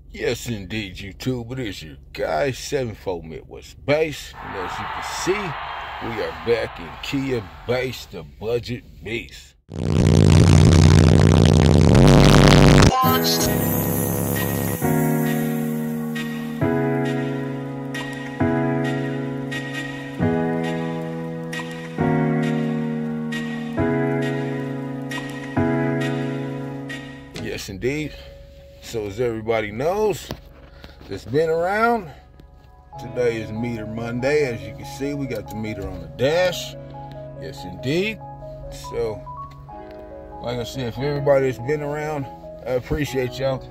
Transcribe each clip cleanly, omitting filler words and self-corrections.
Yes, indeed, YouTube. It is your guy, 74 Midwest Bass. And as you can see, we are back in Kia Bass, the budget beast. Yes, indeed. So as everybody knows that's been around, today is Meter Monday. As you can see, we got the meter on the dash. Yes, indeed. So, like I said, for everybody that's been around, I appreciate y'all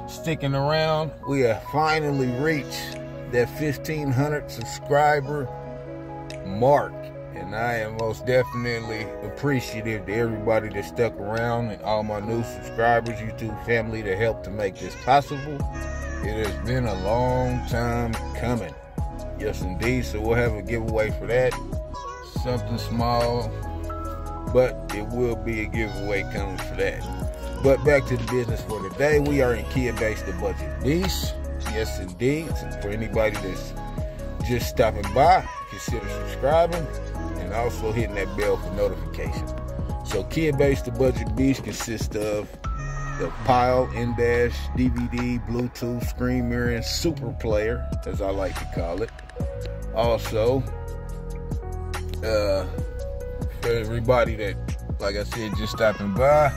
sticking around. We have finally reached that 1,500 subscriber mark. And I am most definitely appreciative to everybody that stuck around and all my new subscribers, YouTube family that helped to make this possible. It has been a long time coming. Yes, indeed. So we'll have a giveaway for that. Something small, but it will be a giveaway coming for that. But back to the business for today. We are in Kia Bass, the budget beast. Yes, indeed. So for anybody that's just stopping by, consider subscribing and also hitting that bell for notification. So Kia Bass, the budget beast consists of the Pile, in-dash, DVD, Bluetooth, screen mirroring, super player, as I like to call it. Also, for everybody that, like I said, just stopping by,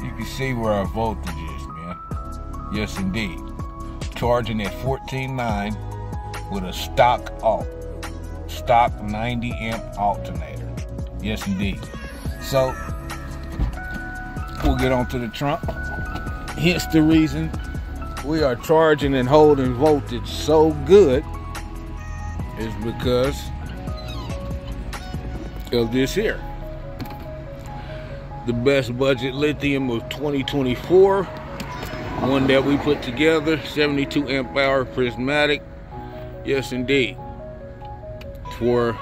you can see where our voltage is, man. Yes, indeed. Charging at 14.9 with a stock alt. Stock 90 amp alternator. Yes, indeed. So, we'll get onto the trunk. Hence the reason we are charging and holding voltage so good is because of this here. The best budget lithium of 2024. One that we put together, 72 amp hour prismatic. Yes, indeed. For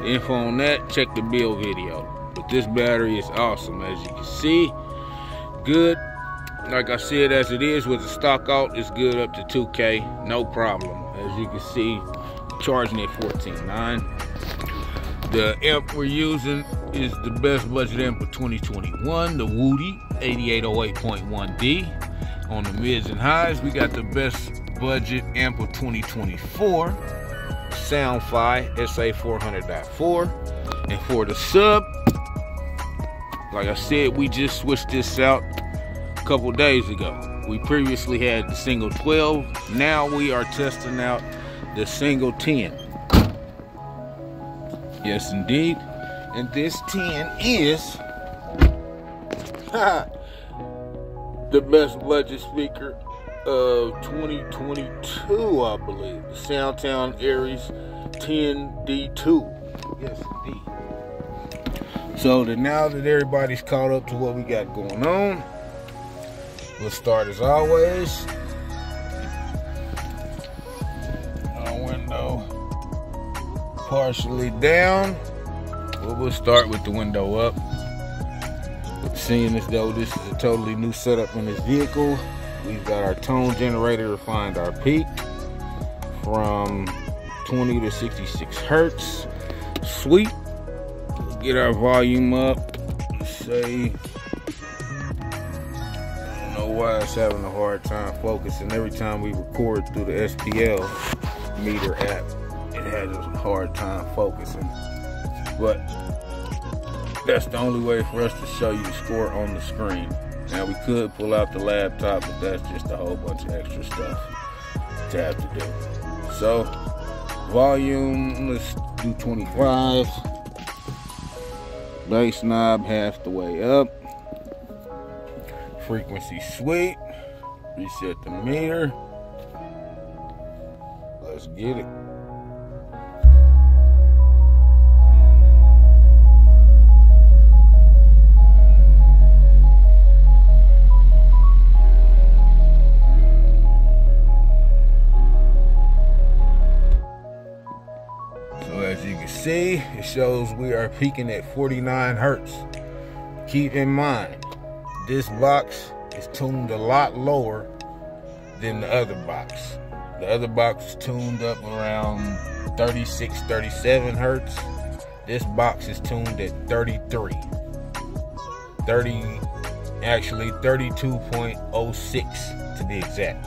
info on that, check the build video. But this battery is awesome, as you can see. Good. Like I said, as it is with the stock alt, it's good up to 2K, no problem. As you can see, charging at 14.9. The amp we're using is the best budget amp of 2021, the Woody 8808.1D. On the mids and highs, we got the best budget amp of 2024. SoundTownAres10D2 SA400.4. And for the sub, like I said, we just switched this out a couple days ago. We previously had the single 12. Now we are testing out the single 10. Yes, indeed. And this 10 is the best budget speaker of 2022, I believe. The SoundTownAres10D2. Yes, indeed. So now that everybody's caught up to what we got going on, we'll start as always. Our window partially down. We'll start with the window up. Seeing as though this is a totally new setup on this vehicle, we've got our tone generator to find our peak from 20 to 66 hertz. Sweet. We'll get our volume up. Say, I don't know why it's having a hard time focusing. Every time we record through the SPL meter app, it has a hard time focusing. But that's the only way for us to show you the score on the screen. Now we could pull out the laptop, but that's just a whole bunch of extra stuff to have to do. So, volume, let's do 25. Bass knob half the way up. Frequency sweet. Reset the meter. Let's get it. As you can see, it shows we are peaking at 49 hertz. Keep in mind, this box is tuned a lot lower than the other box. The other box is tuned up around 36, 37 hertz. This box is tuned at 33. 32.06 to be exact.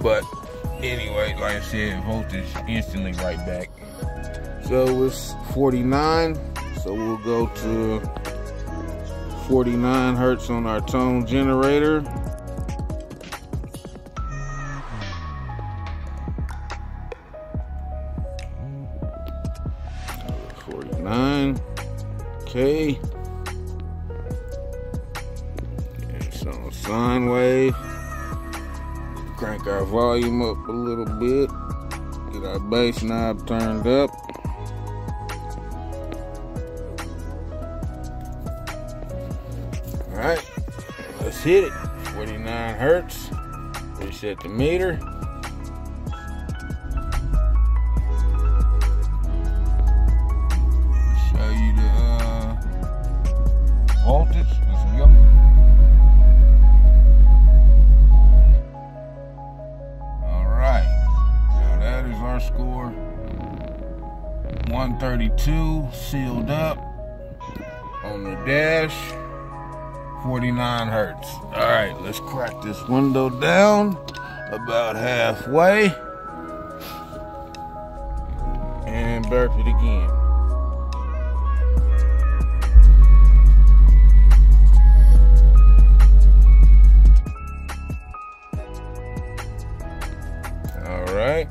But anyway, like I said, voltage instantly right back. So it's 49. So we'll go to 49 hertz on our tone generator. Okay. It's on sine wave. Crank our volume up a little bit. Get our bass knob turned up. Alright, let's hit it. 49 hertz. Reset the meter. Voltage, let's go. Alright, now that is our score. 132 sealed up on the dash, 49 hertz. Alright, let's crack this window down about halfway and burp it again. Alright,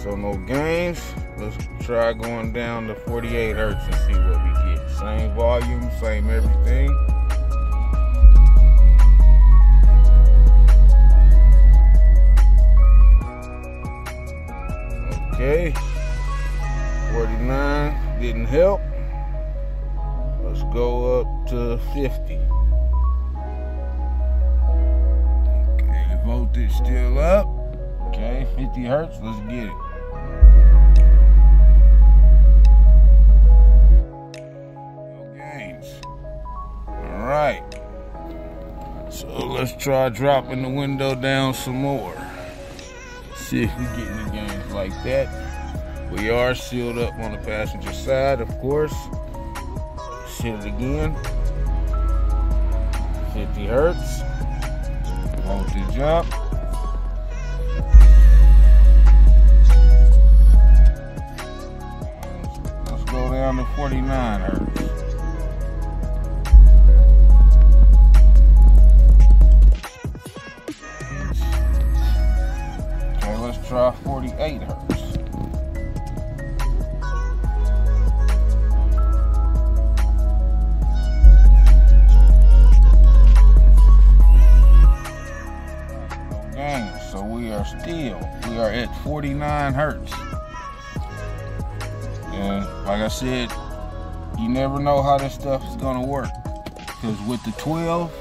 so no gains. Let's try going down to 48 hertz and see what we get. Same volume, same everything. Okay, 49 didn't help. Let's go up to 50. Okay, voltage still up. Okay, 50 hertz, let's get it. No gains. Alright. So let's try dropping the window down some more. See if we get any gains like that. We are sealed up on the passenger side, of course. Let's hit it again. 50 hertz. Voltage up. Down to 49 hertz. Okay, let's try 48 hertz. No gains, so we are at 49 hertz. And like I said, you never know how this stuff is gonna work. Because with the 12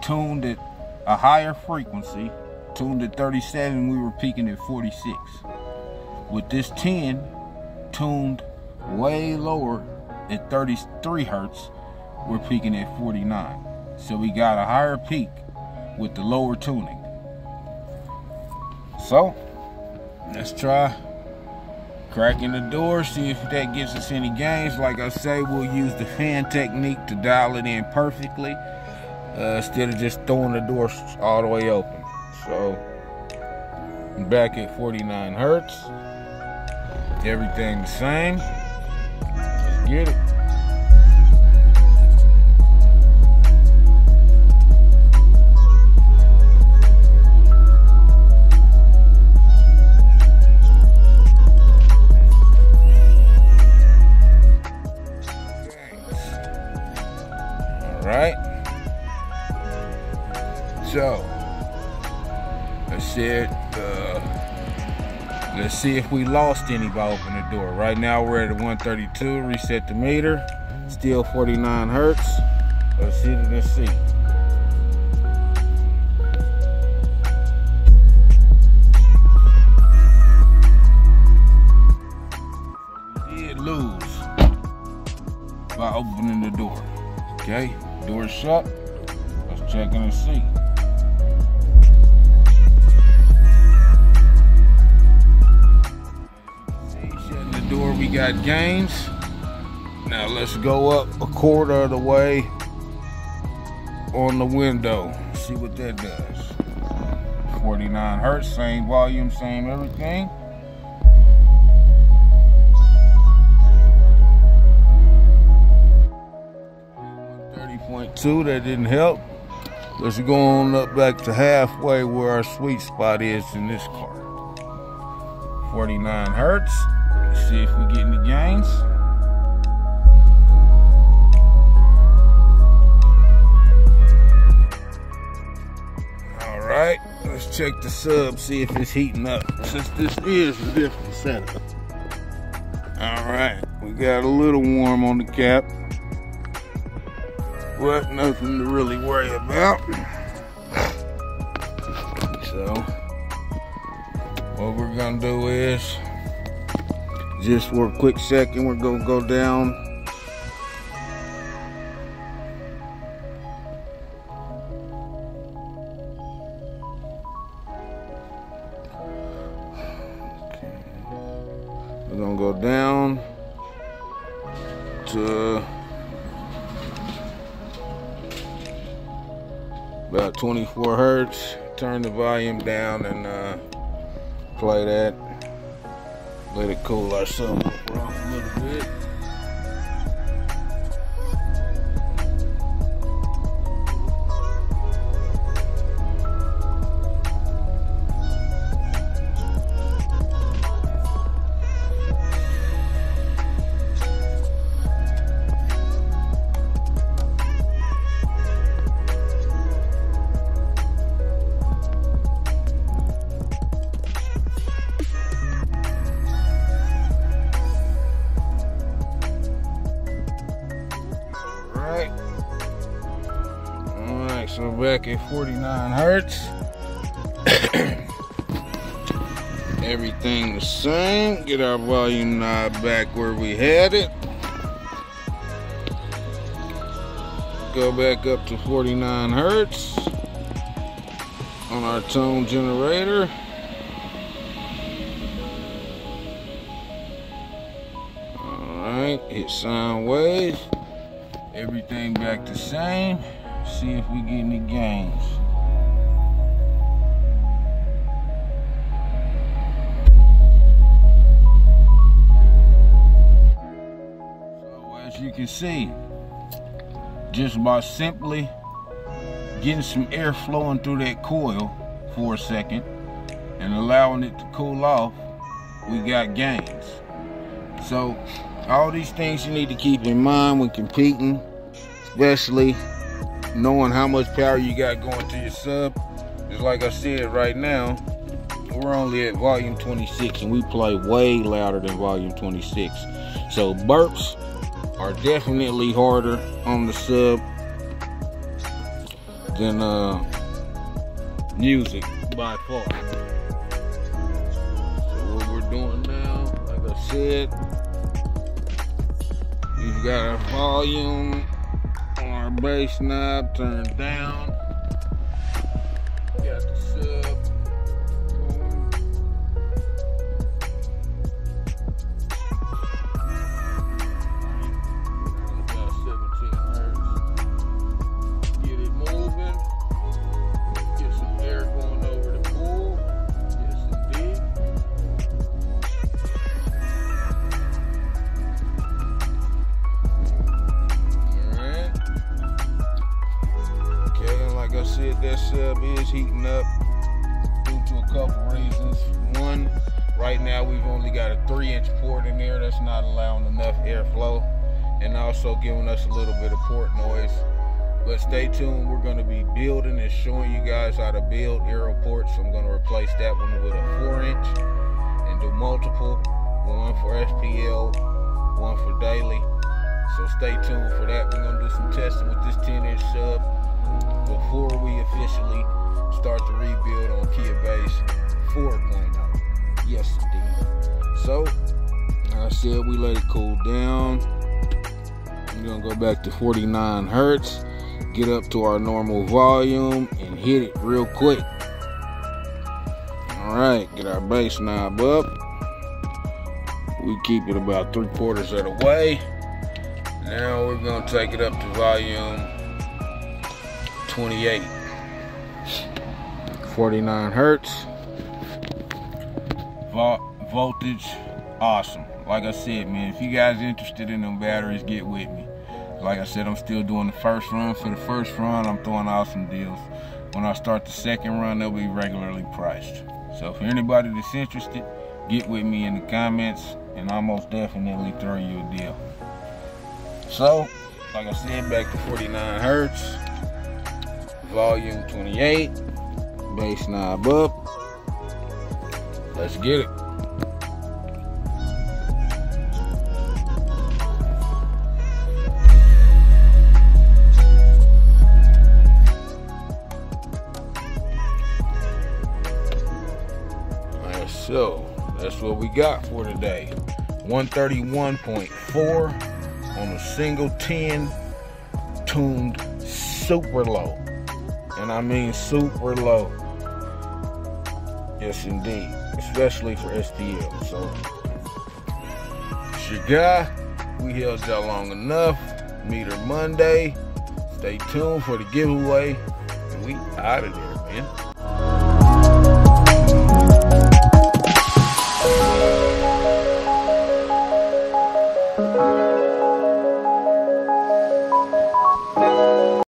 tuned at a higher frequency, tuned at 37, we were peaking at 46. With this 10 tuned way lower at 33 hertz, we're peaking at 49. So we got a higher peak with the lower tuning. So let's try cracking the door, see if that gives us any gains. Like I say, we'll use the fan technique to dial it in perfectly instead of just throwing the door all the way open. So I'm back at 49 hertz. Everything the same. Let's get it. Right, so let's see if we lost any by opening the door. Right now we're at 132. Reset the meter. Still 49 hertz. Let's hit it and see. We did lose by opening the door. Okay. Door shut. Let's check in and see. got gains. Now let's go up a quarter of the way on the window. See what that does. 49 hertz, same volume, same everything. 30.2, that didn't help. Let's go on up back to halfway where our sweet spot is in this car. 49 hertz. Let's see if we get any gains. Alright, let's check the sub, see if it's heating up, since this is a different setup. Alright, we got a little warm on the cap, but nothing to really worry about. So, what we're gonna do is, just for a quick second, we're gonna go down. We're gonna go down to about 24 hertz. Turn the volume down and play that. Let it cool our subwoofer off a little bit. Alright, so back at 49 hertz. Everything the same. Get our volume knob back where we had it. Go back up to 49 hertz on our tone generator. Alright, hit sound wave. Everything back the same. See if we get any gains. So as you can see, just by simply getting some air flowing through that coil for a second and allowing it to cool off, we got gains. So all these things you need to keep in mind when competing, especially knowing how much power you got going to your sub. Just like I said, right now we're only at volume 26 and we play way louder than volume 26. So burps are definitely harder on the sub than music by far. So what we're doing now, like I said, we've got our volume on our bass knob turned down. Got the sub going. About 17 hertz. Get it moving. Get some air going over the pool. Yes, indeed. Like I said, that sub is heating up due to a couple reasons. One, right now we've only got a 3-inch port in there that's not allowing enough airflow and also giving us a little bit of port noise. But stay tuned, we're going to be building and showing you guys how to build aero ports. I'm going to replace that one with a 4-inch and do multiple, one for SPL, one for daily. So stay tuned for that. We're going to do some testing with this 10-inch sub before we officially start the rebuild on Kia Base 4.0. Yes, indeed. So, like I said, we let it cool down. We're gonna go back to 49 hertz, get up to our normal volume, and hit it real quick. All right, get our bass knob up. We keep it about 3/4 of the way. Now we're gonna take it up to volume 28. 49 hertz. Voltage, awesome. Like I said, man, if you guys interested in them batteries, get with me. Like I said, I'm still doing the first run. For the first run, I'm throwing awesome deals. When I start the second run, they'll be regularly priced. So for anybody that's interested, get with me in the comments, and I'll most definitely throw you a deal. So, like I said, back to 49 hertz, volume 28, bass knob up. Let's get it. So that's what we got for today. 131.4 on a single 10, tuned super low, and I mean super low. Yes indeed, especially for STL. So it's your guy. We held y'all long enough. Meter Monday. Stay tuned for the giveaway, and we out of there, man.